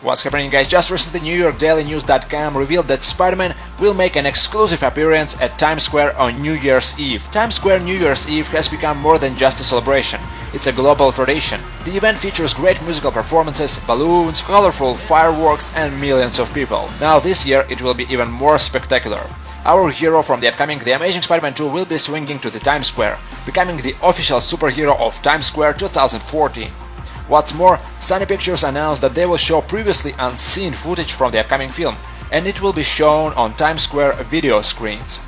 What's happening, guys? Just recently NewYorkDailyNews.com revealed that Spider-Man will make an exclusive appearance at Times Square on New Year's Eve. Times Square New Year's Eve has become more than just a celebration. It's a global tradition. The event features great musical performances, balloons, colorful fireworks and millions of people. Now this year it will be even more spectacular. Our hero from the upcoming The Amazing Spider-Man 2 will be swinging to the Times Square, becoming the official superhero of Times Square 2014. What's more, Sony Pictures announced that they will show previously unseen footage from the upcoming film, and it will be shown on Times Square video screens.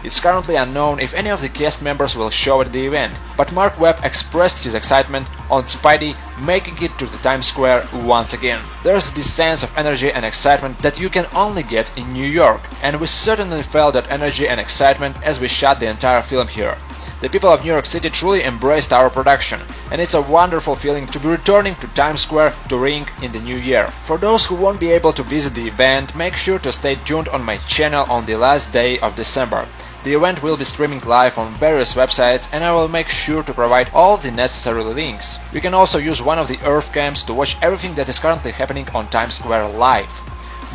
It's currently unknown if any of the cast members will show at the event, but Mark Webb expressed his excitement on Spidey making it to the Times Square once again. There's this sense of energy and excitement that you can only get in New York, and we certainly felt that energy and excitement as we shot the entire film here. The people of New York City truly embraced our production, and it's a wonderful feeling to be returning to Times Square to ring in the new year. For those who won't be able to visit the event, make sure to stay tuned on my channel on the last day of December. The event will be streaming live on various websites, and I will make sure to provide all the necessary links. You can also use one of the Earth cams to watch everything that is currently happening on Times Square live.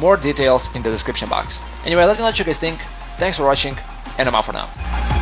More details in the description box. Anyway, let me know what you guys think. Thanks for watching, and I'm out for now.